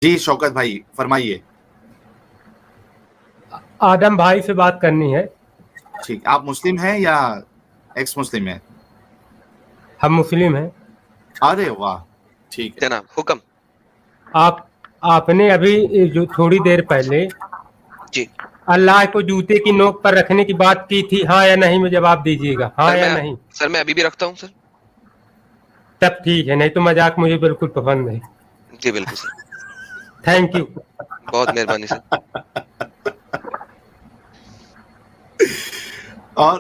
जी शौकत भाई फरमाइए। आदम भाई से बात करनी है। ठीक, आप मुस्लिम हैं या एक्स मुस्लिम हैं? हम मुस्लिम हैं। अरे वाह, ठीक है। जनाब हुक्म। आपने अभी जो थोड़ी देर पहले जी अल्लाह को जूते की नोक पर रखने की बात की थी, हाँ या नहीं में जवाब दीजिएगा, हाँ सर, या मैं नहीं। सर मैं अभी भी रखता हूँ सर। तब ठीक है, नहीं तो मजाक मुझे बिल्कुल पसंद नहीं। जी बिल्कुल सर, थैंक यू। बहुत मेहरबानी सर।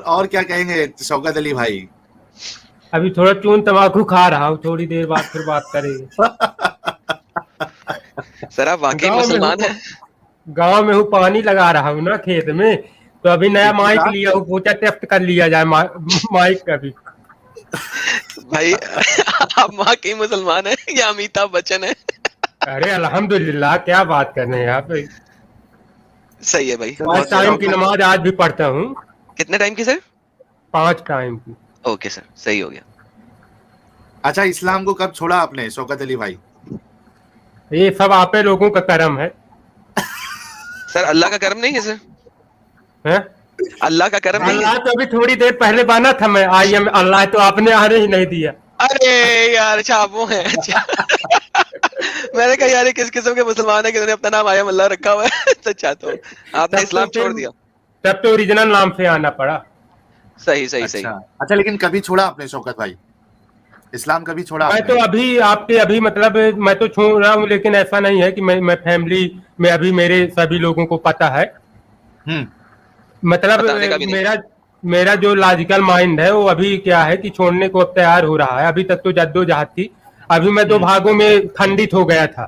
और क्या कहेंगे शौकत अली भाई? अभी थोड़ा चून तम्बाकू खा रहा हूँ, थोड़ी देर बाद फिर बात करेंगे। सर आप वाकई मुसलमान हैं? गांव में हूँ, पानी लगा रहा हूँ ना खेत में, तो अभी नया माइक लिया हूँ, सोचा टेस्ट कर लिया जाए माइक का भी। भाई आप वाकई मुसलमान हैं या अमिताभ बच्चन है? अरे अल्हम्दुलिल्लाह, क्या बात कर रहे हैं आप। सही है भाई। 5 टाइम की नमाज आज भी पढ़ता हूँ। कितने टाइम की सर? 5 टाइम की। ओके सर, सही हो गया। अच्छा, इस्लाम को कब छोड़ा आपने शौकत अली भाई? ये सब आपे लोगों का करम है। सर अल्लाह का करम नहीं है सर? है? अल्लाह का करम नहीं अल्लाह है? तो अभी थोड़ी देर पहले बना था, मैं आई एम अल्लाह, तो आपने आने ही नहीं दिया। अरे यार, अच्छा आप वो हैं। अच्छा मैंने कहा यार किस किस्म के मुसलमान है कि उन्होंने अपना नाम आयम अल्लाह रखा हुआ है। अच्छा, तो आपने इस्लाम छोड़ दिया? तब तो ओरिजिनल नाम से आना पड़ा। सही सही सही। अच्छा, लेकिन कभी छोड़ा आपने शौकत भाई? इस्लाम कभी छोड़ा मैं आपने? तो अभी आपके अभी मतलब मैं तो छोड़ रहा हूँ, लेकिन ऐसा नहीं है कि मैं फैमिली में अभी मेरे सभी लोगों को पता है। मतलब मेरा जो लॉजिकल माइंड है वो अभी क्या है कि छोड़ने को अब तैयार हो रहा है। अभी तक तो जद्दोजहद थी, अभी मैं 2 भागों में खंडित हो गया था।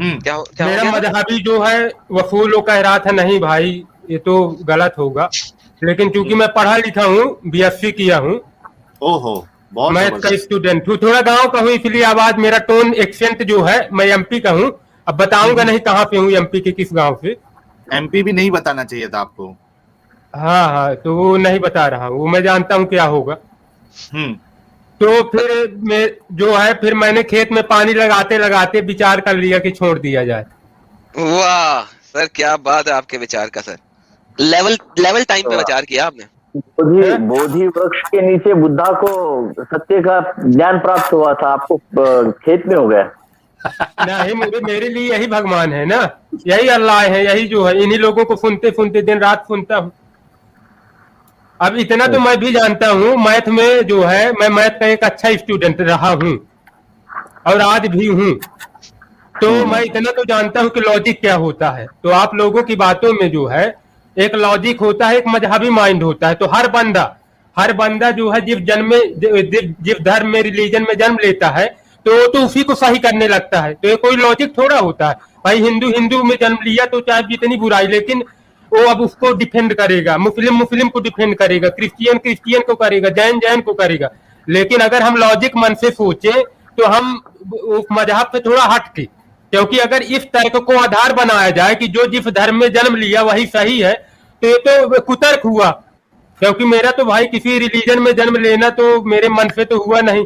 क्या मेरा मजहबी जो है वसूल कह रहा था नहीं भाई ये तो गलत होगा, लेकिन चूंकि मैं पढ़ा लिखा हूँ, बीएससी किया हूँ, ओहो, बहुत मैथ का स्टूडेंट हूँ, थोड़ा गांव का हूँ, इसलिए आवाज मेरा टोन एक्सेंट जो है, मैं एमपी का हूँ। अब बताऊंगा नहीं कहाँ पे हूँ, एमपी के किस गांव से। एमपी भी नहीं बताना चाहिए था आपको। हाँ, तो वो नहीं बता रहा हूँ, वो मैं जानता हूँ क्या होगा। तो फिर मैं जो है, फिर मैंने खेत में पानी लगाते लगाते विचार कर लिया कि छोड़ दिया जाए। वाह सर, क्या बात है आपके विचार का सर। लेवल टाइम पे विचार किया आपने। बोधि वृक्ष के नीचे बुद्धा को सत्य का ज्ञान प्राप्त हुआ था, आपको खेत में हो गया। नहीं, मेरे लिए यही भगवान है ना, यही अल्लाह है, यही जो है, इन्हीं लोगों को सुनते सुनते दिन रात सुनता हूँ। अब इतना तो मैं भी जानता हूँ, मैथ में जो है, मैं मैथ का एक अच्छा स्टूडेंट रहा हूँ और आज भी हूँ। तो मैं इतना तो जानता हूँ कि लॉजिक क्या होता है। तो आप लोगों की बातों में जो है एक लॉजिक होता है, एक मजहबी माइंड होता है। तो हर बंदा जो है जिस धर्म में, रिलीजन में जन्म लेता है, तो उसी को सही करने लगता है। तो ये कोई लॉजिक थोड़ा होता है भाई। हिंदू में जन्म लिया तो चाहे जितनी बुराई, लेकिन वो अब उसको डिफेंड करेगा, मुस्लिम को डिफेंड करेगा, क्रिश्चियन को करेगा, जैन को करेगा। लेकिन अगर हम लॉजिक मन से सोचे तो हम उस मजहब से थोड़ा हट के, क्योंकि अगर इस तर्क को आधार बनाया जाए कि जो जिस धर्म में जन्म लिया वही सही है, तो ये तो कुतर्क हुआ। क्योंकि मेरा तो भाई किसी रिलीजन में जन्म लेना तो मेरे मन से तो हुआ नहीं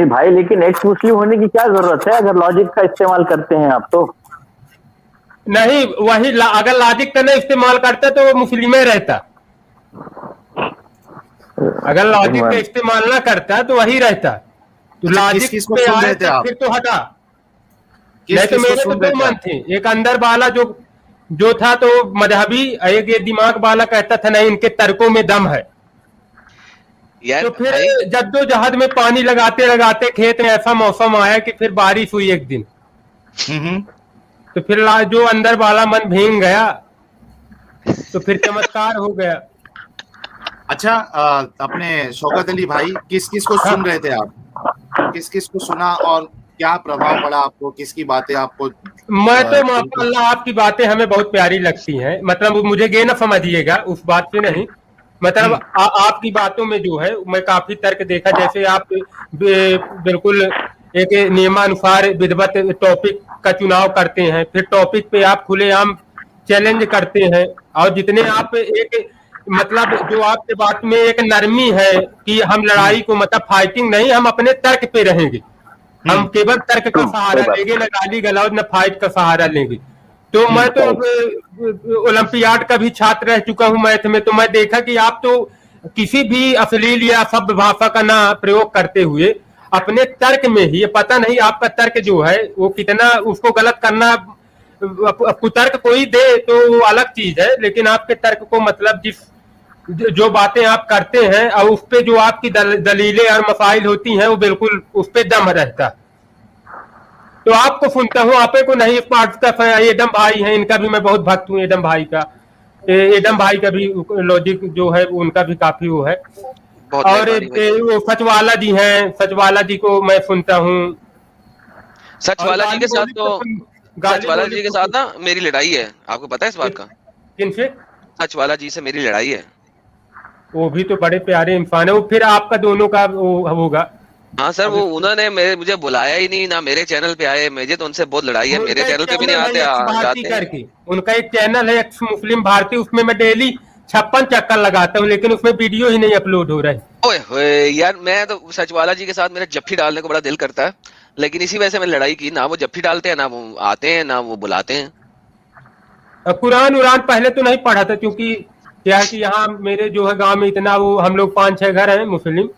भाई, लेकिन एक्स मुस्लिम होने की क्या जरूरत है अगर लॉजिक का इस्तेमाल करते हैं आप तो? नहीं, वही अगर लॉजिक का नहीं इस्तेमाल करता तो वो मुस्लिम ही रहता। अगर लॉजिक का इस्तेमाल ना करता तो वही रहता। तो लॉजिक पे आए फिर तो हटा। नहीं तो मेरे तो 2 मन थे, एक अंदर वाला जो था तो मजहबी, एक ये दिमाग वाला कहता था नहीं इनके तर्कों में दम है। तो फिर जद्दोजहद में पानी लगाते लगाते खेत में ऐसा मौसम आया कि फिर बारिश हुई एक दिन। तो फिर जो अंदर वाला मन भीग गया, तो फिर चमत्कार हो गया। अच्छा, अपने शौकत अली भाई किस किस को सुन रहे थे आप? किस किस को सुना और क्या प्रभाव पड़ा आपको? किसकी बातें आपको? मैं तो माशाअल्लाह आपकी बातें हमें बहुत प्यारी लगती हैं। मतलब मुझे ये ना समझिएगा उस बात से नहीं, मतलब आपकी बातों में जो है मैं काफी तर्क देखा। जैसे आप बिल्कुल एक नियमानुसार विधिवत टॉपिक का चुनाव करते हैं, फिर टॉपिक पे आप खुलेआम चैलेंज करते हैं, और जितने आप एक मतलब जो आपके बात में एक नरमी है कि हम लड़ाई को मतलब फाइटिंग नहीं, हम अपने तर्क पे रहेंगे। हम केवल तर्क का सहारा लेंगे, न गाली गलौज न फाइट का सहारा लेंगे। तो मैं तो ओलंपियाड का भी छात्र रह चुका हूं मैथ में, तो मैं देखा कि आप तो किसी भी अश्लील या सभ्य भाषा का ना प्रयोग करते हुए अपने तर्क में ही, पता नहीं आपका तर्क जो है वो कितना, उसको गलत करना, कुतर्क कोई दे तो वो अलग चीज है, लेकिन आपके तर्क को मतलब जो बातें आप करते हैं और उस पे जो आपकी दलीलें और मसाइल होती हैं वो बिल्कुल उस पे दम रहता। तो आपको सुनता हूँ, आपे को नहीं। एडम भाई हैं, इनका भी मैं बहुत भक्त हूँ, एडम भाई का। एडम भाई का भी लॉजिक जो है उनका भी काफी वो है। और वो सचवाला जी हैं, सचवाला जी को मैं सुनता हूँ। सचवाला जी के साथ तो सचवाला जी के साथ ना मेरी लड़ाई है, आपको पता है इस बात का? किनसे? सचवाला जी से मेरी लड़ाई है। वो भी तो बड़े प्यारे इंसान है। वो फिर आपका दोनों का वो होगा। हाँ सर, वो उन्होंने मुझे बुलाया ही नहीं, ना मेरे चैनल पे आए। मुझे तो उनसे बहुत लड़ाई है, मेरे चैनल पे भी नहीं आते करके। उनका एक चैनल है एक्स मुस्लिम भारती, उसमें मैं डेली 56 चक्कर लगाता हूँ, लेकिन उसमें वीडियो ही नहीं अपलोड हो रहा है। ओए होए यार, मैं तो सचवाला जी के साथ मेरा जफ्फी डालने को बड़ा दिल करता है, लेकिन इसी वजह से मैंने लड़ाई की। ना वो जफ्फी डालते हैं, ना वो आते हैं, ना वो बुलाते हैं। कुरान उरान पहले तो नहीं पढ़ा था, क्योंकि क्या है कि यहाँ मेरे जो है गांव में इतना वो, हम लोग 5-6 घर हैं मुस्लिम,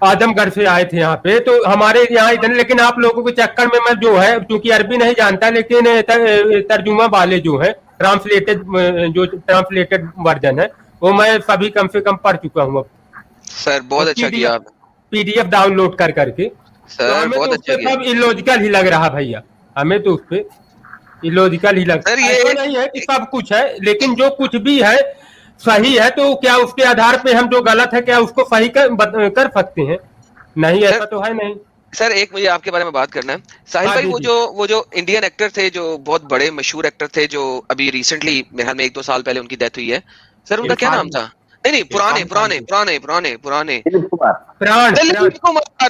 आजमगढ़ से आए थे यहाँ पे, तो हमारे यहाँ इतने, लेकिन आप लोगों के चक्कर में मैं जो है, क्योंकि अरबी नहीं जानता, लेकिन तर्जुमा वाले जो है, ट्रांसलेटेड वर्जन है, वो मैं सभी कम से कम पढ़ चुका हूँ अब। सर बहुत अच्छा किया, PDF डाउनलोड कर करके। सर तो बहुत अच्छा किया। सब इलॉजिकल ही लग रहा भैया, हमें तो उस पे इलॉजिकल ही लगता है। ये नहीं है कि सब कुछ है, लेकिन जो कुछ भी है सही है, तो क्या उसके आधार पे हम जो गलत है क्या उसको सही कर सकते हैं? नहीं, ऐसा तो है नहीं। सर एक मुझे आपके बारे में बात करना है। साहिल भाई, वो जो इंडियन एक्टर थे, जो बहुत बड़े मशहूर एक्टर थे, जो अभी रिसेंटली मेरे ख्याल में 1-2 साल पहले उनकी डेथ हुई है, सर उनका क्या नाम था? नहीं, पुराने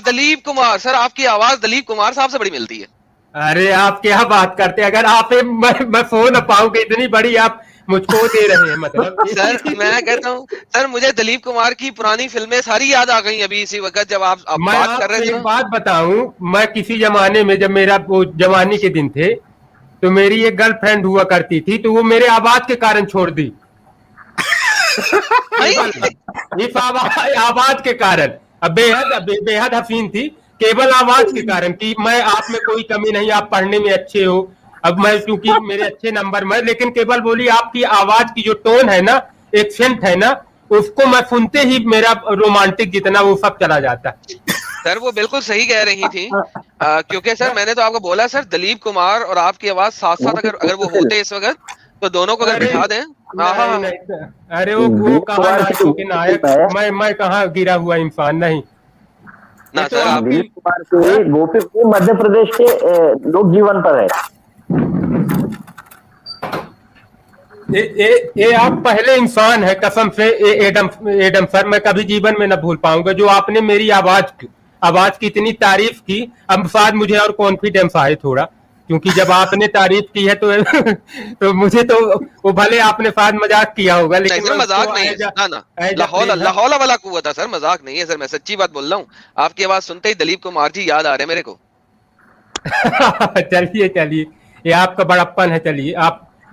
दलीप कुमार। सर आपकी आवाज दलीप कुमार साहब से बड़ी मिलती है। अरे आप क्या बात करते हैं? अगर आप मैं फोन पाऊंगा, इतनी बड़ी आप मुझको दे रहे हैं मतलब। सर मैं कहता हूँ, सर मुझे दलीप कुमार की पुरानी फिल्में सारी याद आ गई अभी इसी वक्त जब आप बात कर रहे थे। एक बात बताऊं, मैं किसी जमाने में, जब मेरा वो जवानी के दिन थे, तो मेरी एक गर्लफ्रेंड हुआ करती थी, तो वो मेरे आवाज के कारण छोड़ दी। इस आवाज के कारण। अब बेहद हसीन थी, केवल आवाज के कारण, कि मैं आप में कोई कमी नहीं, आप पढ़ने में अच्छे हो। अब मैं क्योंकि मेरे अच्छे नंबर में, लेकिन केवल बोली आपकी आवाज की जो टोन है ना, एक्सेंट है ना, उसको मैं सुनते ही मेरा रोमांटिक जितना वो सब चला जाता। सर वो बिल्कुल सही कह रही थी, क्योंकि सर मैंने तो आपको बोला सर, दलीप कुमार और आपकी आवाज साथ साथ अगर वो होते इस वक्त, तो दोनों को अगर बिठा दें। अरे वो कहाँ नायकों के नायक, मैं कहाँ गिरा हुआ इंसान नहीं ना सर। आप दिलीप कुमार के गोपी मध्य प्रदेश के लोक जीवन पर है। ये आप पहले इंसान है कसम से। एडम सर, मैं कभी जीवन में न भूल पाऊंगा जो आपने मेरी आवाज की इतनी तारीफ की। अब शायद मुझे और कॉन्फिडेंस आए थोड़ा, क्योंकि जब आपने तारीफ की है तो मुझे तो, वो भले आपने शायद मजाक किया होगा, लेकिन सर मजाक नहीं है ना, लाहौल वाला कुव्वत था सर, मजाक नहीं है सर, मैं सच्ची बात बोल रहा हूँ। आपकी आवाज सुनते ही दलीप कुमार जी याद आ रहे हैं मेरे को। चलिए ये आपका बड़प्पन है। चलिए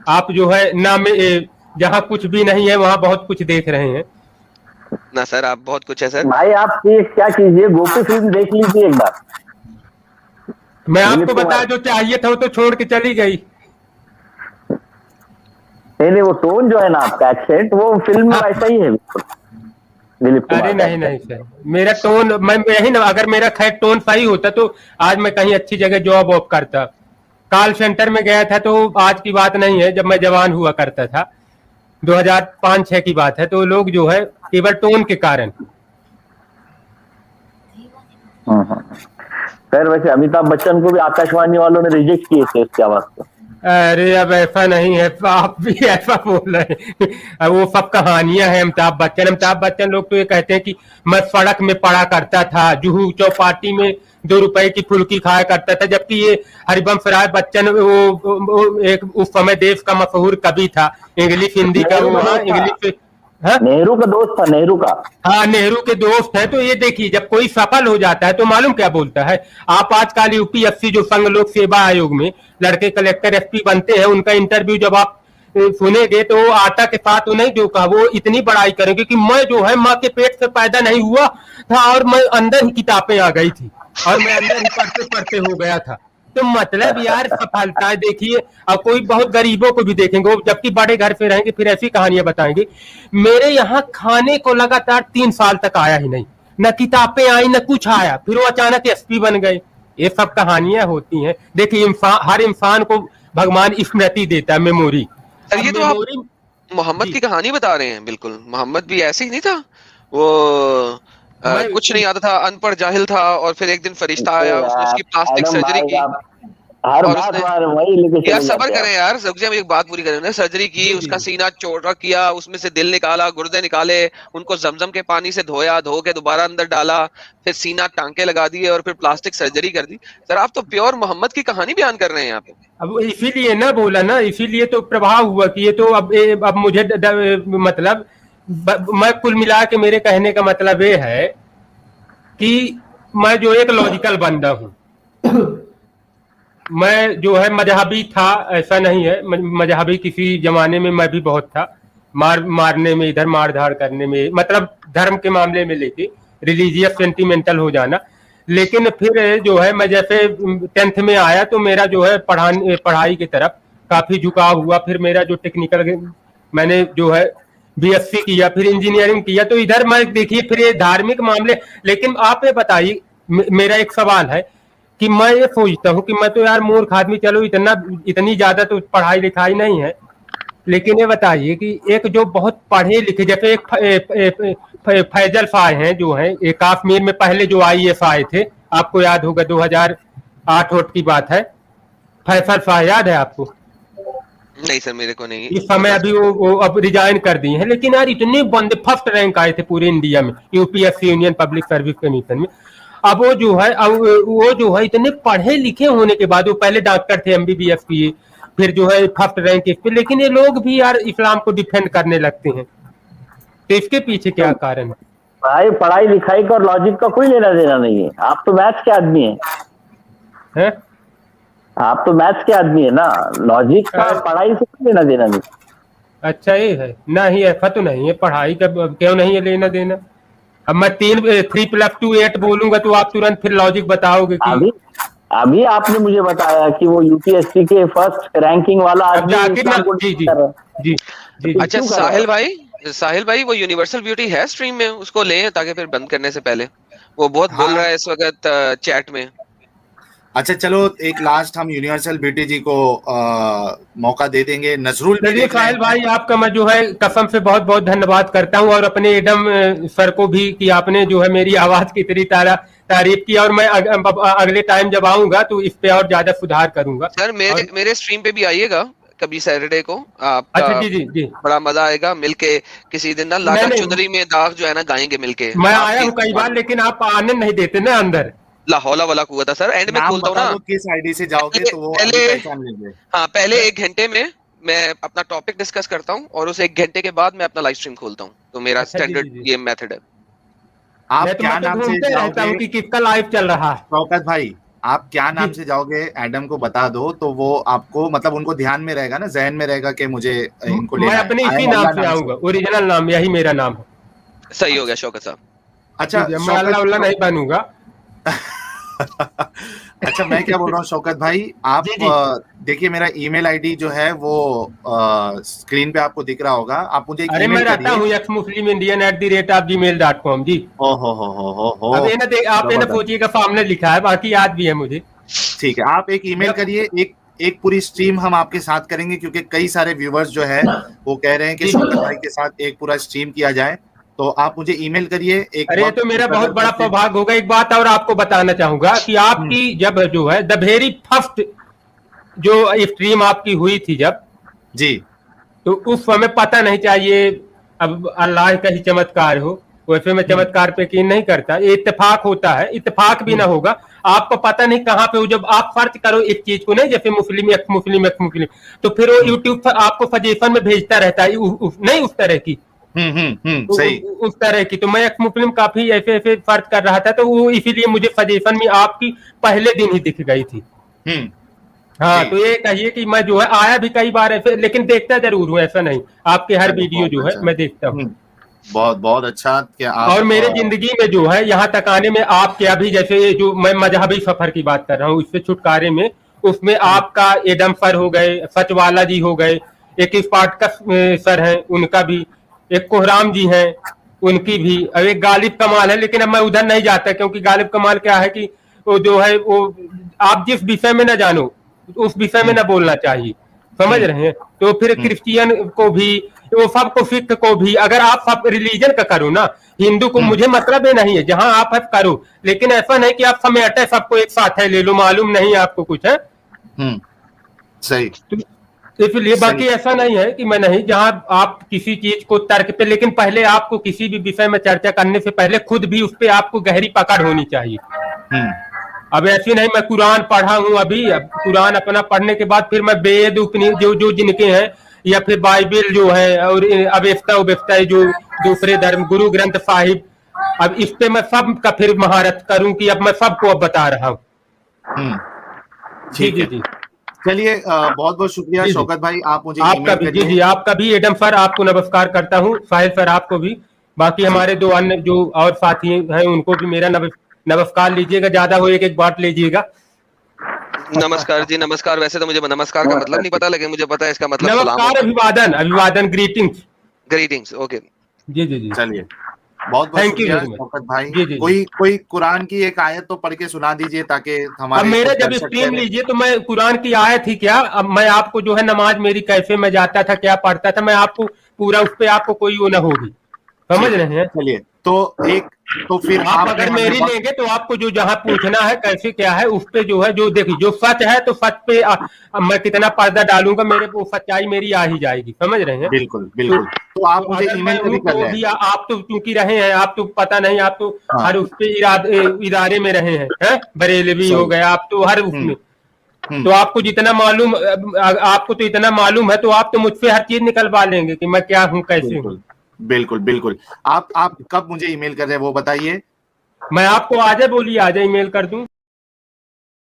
आप जो है ना, में जहाँ कुछ भी नहीं है वहाँ बहुत कुछ देख रहे हैं ना सर। आप बहुत कुछ है सर। भाई आप क्या कीजिए, गोपी फिल्म देख लीजिए एक बार। मैं आपको बताया, जो चाहिए था वो तो छोड़ के चली गई। नहीं, वो टोन जो है ना आपका, एक्सेंट, वो फिल्म में वैसा ही है दिलीप कुमार। अरे नहीं सर, मेरा टोन, मैं यही ना, अगर मेरा खैर टोन सही होता तो आज मैं कहीं अच्छी जगह जॉब वॉब करता। कॉल सेंटर में गया था, तो आज की बात नहीं है, जब मैं जवान हुआ करता था, 2005-6 की बात है। तो लोग जो है केवल टोन के कारण। सर वैसे अमिताभ बच्चन को भी आकाशवाणी वालों ने रिजेक्ट किए थे इसकी आवाज को। अरे अब ऐसा नहीं है, आप भी ऐसा बोल रहे हैं। वो सब कहानियां हैं। अमिताभ बच्चन लोग तो ये कहते हैं कि मैं सड़क में पड़ा करता था, जुहू चौपाटी में 2 रुपए की फुल्की खाया करता था, जबकि ये हरिवंश राय बच्चन वो एक उस समय देश का मशहूर कवि था, इंग्लिश हिंदी का। वो इंग्लिश हाँ? नेहरू का दोस्त था, नेहरू का। हाँ, नेहरू के दोस्त है। तो ये देखिए, जब कोई सफल हो जाता है तो मालूम क्या बोलता है, आप आजकल यूपीएससी जो संघ लोक सेवा आयोग में लड़के कलेक्टर एसपी बनते हैं, उनका इंटरव्यू जब आप सुनेंगे तो वो आटा के साथ तो नहीं जो कहा, वो इतनी बड़ाई करेंगे कि मैं जो है माँ के पेट से पैदा नहीं हुआ था और मैं अंदर ही किताबें आ गई थी और मैं अंदर ही पढ़ते पढ़ते हो गया था। तो मतलब यार सफलता देखिए, अब कोई बहुत गरीबों को भी देखेंगे, वो जबकि बड़े घर पे रहेंगे फिर ऐसी कहानियां बताएंगे। मेरे यहाँ खाने को लगातार 3 साल तक आया ही नहीं, न किताबें आई न कुछ आया, फिर वो अचानक एसपी बन गए। ये सब कहानियां होती हैं। देखिए हर इंसान को भगवान स्मृति देता है, मेमोरी। सर ये तो आप मोहम्मद की कहानी बता रहे हैं। बिल्कुल मोहम्मद भी ऐसे ही नहीं था, वो कुछ नहीं आता था, अनपढ़ जाहिल था, और फिर एक दिन फरिश्ता आया, उसने उसकी प्लास्टिक सर्जरी की। हर बात वही लेके यार सबर करें यार, हम एक बात पूरी करें ना। सर्जरी की, उसका सीना चौड़ा किया, उसमें से दिल निकाला, गुर्दे निकाले, उनको जमजम के पानी से धोया, धो के दोबारा अंदर डाला, फिर सीना टांके लगा दिए और फिर प्लास्टिक सर्जरी कर दी। सर आप तो प्योर मोहम्मद की कहानी बयान कर रहे हैं यहाँ पे। अब इसीलिए ना बोला ना, इसीलिए तो प्रभाव हुआ कि ये तो अब मुझे मतलब मैं कुल मिला के मेरे कहने का मतलब ये है कि मैं जो एक लॉजिकल बंदा हूँ, मैं जो है मजहबी था ऐसा नहीं है, मजहबी किसी जमाने में मैं भी बहुत था, मारने में, इधर मार धाड़ करने में, मतलब धर्म के मामले में लेके रिलीजियस सेंटिमेंटल हो जाना। लेकिन फिर जो है मैं जैसे 10th में आया तो मेरा जो है पढ़ाई की तरफ काफी झुकाव हुआ। फिर मेरा जो टेक्निकल, मैंने जो है बीएससी किया, फिर इंजीनियरिंग किया, तो इधर मैं देखिए फिर ये धार्मिक मामले। लेकिन आप ये बताइए, मेरा एक सवाल है कि मैं ये सोचता हूँ कि मैं तो यार मूर्ख आदमी, चलो इतनी ज्यादा तो पढ़ाई लिखाई नहीं है, लेकिन ये बताइए कि एक जो बहुत पढ़े लिखे, जैसे एक फैजल शाह हैं जो हैं, एक कश्मीर में पहले जो IAS आए थे, आपको याद होगा 2008 की बात है, फैसल शाह याद है आपको? नहीं सर मेरे को नहीं। इस समय अभी वो अब रिजाइन कर दिए हैं। लेकिन यार इतने बंदे फर्स्ट रैंक आए थे पूरे इंडिया में, UPSC union public service commission में। अब वो जो है इतने पढ़े लिखे होने के बाद, वो पहले डॉक्टर थे, MBBS किए, फिर जो है फर्स्ट रैंक इस पे, लेकिन ये लोग भी यार इस्लाम को डिफेंड करने लगते हैं। तो इसके पीछे क्या कारण है? भाई पढ़ाई लिखाई का और लॉजिक का कोई लेना देना नहीं है। आप तो मैथ्स के आदमी हैं। आप तो मैथ्स के आदमी है ना, लॉजिक का पढ़ाई से कोई लेना देना नहीं। अच्छा ये है ना, ही ऐसा तो नहीं है, पढ़ाई का क्यों नहीं है लेना देना? अब मैं 3+2 8 बोलूंगा तो आप तुरंत फिर लॉजिक बताओगे कि अभी आपने मुझे बताया कि वो यूपीएससी के फर्स्ट रैंकिंग वाला आदमी। जी। अच्छा साहिल भाई वो यूनिवर्सल ब्यूटी है स्ट्रीम में, उसको लें ताकि फिर बंद करने से पहले, वो बहुत बोल रहा है इस वक्त चैट में। अच्छा चलो एक लास्ट हम यूनिवर्सल ब्यूटी जी को मौका दे देंगे। नजरुल साहिल भाई आपका मैं जो है कसम से बहुत बहुत धन्यवाद करता हूं, और अपने एडम सर को भी कि आपने जो है मेरी आवाज की इतनी तारीफ की, और मैं अगले टाइम जब आऊंगा तो इस पे और ज्यादा सुधार करूंगा। सर मेरे स्ट्रीम पे भी आइएगा कभी सैटरडे को, आपका अच्छा जी बड़ा मजा आएगा मिलके किसी दिन ना। लागा चुनरी में दाग जो है ना गाएंगे मिलके। मैं आया हूँ कई बार, लेकिन आप आने नहीं देते ना अंदर। लाहौला वाला कुआ था सर, एंड में खोलता हूँ ना। किस आईडी से जाओगे तो वो पहचान लेंगे। हाँ पहले 1 घंटे में मैं अपना टॉपिक डिस्कस करता हूँ, और उस 1 घंटे के बाद मैं अपना लाइव स्ट्रीम खोलता हूँ। तो मेरा स्टैंडर्ड गेम मेथड है। आप क्या नाम से जाओगे कि किसका लाइव चल रहा है? शौकत भाई आप क्या नाम से जाओगे, एडम को बता दो तो वो आपको, मतलब उनको ध्यान में रहेगा ना, जहन में रहेगा कि मुझे इनको लेना है। मैं अपने इसी नाम से आऊंगा, ओरिजिनल नाम यही मेरा नाम है। सही हो गया शौकत साहब। अच्छा मैं अल्लाह नहीं बनूंगा। अच्छा मैं क्या बोल रहा हूँ शौकत भाई, आप देखिए मेरा ईमेल आईडी जो है वो स्क्रीन पे आपको दिख रहा होगा, आप मुझे अरे मैं रहता हूँ xmuslimindian@gmail.com जी। हो अब आप ना सोचिएगा सामने लिखा है, बाकी याद भी है मुझे। ठीक है, आप एक ईमेल करिए, एक पूरी स्ट्रीम हम आपके साथ करेंगे, क्योंकि कई सारे व्यूवर्स जो है वो कह रहे हैं कि शौकत भाई के साथ एक पूरा स्ट्रीम किया जाए, तो आप मुझे ईमेल करिए। अरे तो मेरा बहुत बड़ा सौभाग्य होगा। एक बात और आपको बताना चाहूंगा कि आपकी जब जो है द वेरी फर्स्ट जो स्ट्रीम आपकी हुई थी जब जी, तो उस समय पता नहीं चाहिए, अब अल्लाह का ही चमत्कार हो, वैसे मैं चमत्कार पे यकीन नहीं करता, ये इत्तेफाक होता है, इत्तेफाक भी ना होगा, आपको पता नहीं कहाँ पे हो। जब आप सर्च करो एक चीज को, नहीं जैसे मुस्लिम, तो फिर वो यूट्यूब आपको सजेशन में भेजता रहता है, नहीं उस तरह की सही। उस तरह की। तो मैं एक्स मुस्लिम काफी ऐसे ऐसे फर्ज कर रहा था, तो वो इसीलिए मुझे सजेशन में आपकी पहले दिन ही दिख गई थी। हाँ, तो ये कहिए कि मैं जो है आया भी कई बार ऐसे, लेकिन देखता जरूर हूँ, ऐसा नहीं, आपके हर वीडियो जो है मैं देखता हूँ। बहुत बहुत अच्छा कि आप, और मेरे जिंदगी में जो है यहाँ तक आने में आपके अभी जैसे जो मैं मजहबी सफर की बात कर रहा हूँ, इससे छुटकारे में, उसमें आपका एडम सर हो गए, सचवाला जी हो गए, एक स्पार्टकस सर हैं उनका भी, एक कोहराम जी हैं उनकी भी, और एक गालिब कमाल है, लेकिन अब मैं उधर नहीं जाता क्योंकि गालिब कमाल क्या है कि वो जो है वो आप जिस विषय में न जानो उस विषय में न बोलना चाहिए, समझ रहे हैं। तो फिर क्रिश्चियन को भी, वो सबको, सिख को भी, अगर आप सब रिलीजन का करो ना, हिंदू को मुझे मतलब ही नहीं है, जहां आप है करो, लेकिन ऐसा नहीं कि आप समेटे सबको एक साथ है ले लो, मालूम नहीं आपको कुछ है। सही। तो इसलिए बाकी ऐसा नहीं है कि मैं नहीं, जहां आप किसी चीज को तर्क पे, लेकिन पहले आपको किसी भी विषय में चर्चा करने से पहले खुद भी उस पर आपको गहरी पकड़ होनी चाहिए। अब ऐसी नहीं मैं कुरान पढ़ा हूँ अभी, अब कुरान अपना पढ़ने के बाद फिर मैं वेद उपनिषद जो जिनके हैं, या फिर बाइबल जो है, और अवेस्ता उवेस्ता जो दूसरे धर्म, गुरु ग्रंथ साहिब, अब इस पे मैं सब का फिर महारत करूं कि अब मैं सबको अब बता रहा हूँ। जी जी जी। चलिए, बहुत बहुत शुक्रिया शौकत भाई, आप मुझे आपका भी, जी जी, आपका भी एडम सर, आपको नमस्कार करता हूँ, साहिल सर आपको भी, बाकी हमारे दो अन्य जो और साथी हैं उनको भी मेरा नमस्कार लीजिएगा, ज्यादा हो एक बांट लीजिएगा। नमस्कार जी, नमस्कार। वैसे तो मुझे नमस्कार का मतलब नहीं पता, लेकिन मुझे पता है इसका मतलब नमस्कार, अभिवादन, अभिवादन, ग्रीटिंग्स, ग्रीटिंग्स। ओके, जी जी जी। चलिए, बहुत बहुत शुक्रिया शौकत भाई। जी जी। कोई कुरान की एक आयत तो पढ़ के सुना दीजिए ताकि हमारे, अब मेरे जब स्ट्रीम लीजिए तो मैं कुरान की आयत ही क्या, अब मैं आपको जो है नमाज मेरी कैसे मैं जाता था, क्या पढ़ता था, मैं आपको पूरा उस पर आपको कोई वो न होगी, समझ रहे हैं। चलिए, तो फिर आप अगर मेरी लेंगे तो आपको जो जहाँ पूछना है कैसे क्या है उस पे जो है, जो देखिए जो सच है तो सच पे मैं कितना पर्दा डालूंगा, मेरे को सच्चाई मेरी आ ही जाएगी, समझ रहे हैं। बिल्कुल बिल्कुल। तो आप मुझे ईमेल पे भी कर रहे हैं। आप तो क्योंकि रहे हैं, आप तो पता नहीं, आप तो हर उस पे इदारे में रहे हैं, बरेलवी हो गया, आप तो हर उसमें, तो आपको जितना मालूम, आपको तो इतना मालूम है, तो आप तो मुझसे हर चीज निकलवा लेंगे कि मैं क्या हूँ, कैसे हूँ। बिल्कुल बिल्कुल। आप कब मुझे ईमेल कर रहे हैं वो बताइए। मैं आपको आज बोलिए, आज ईमेल कर दूं।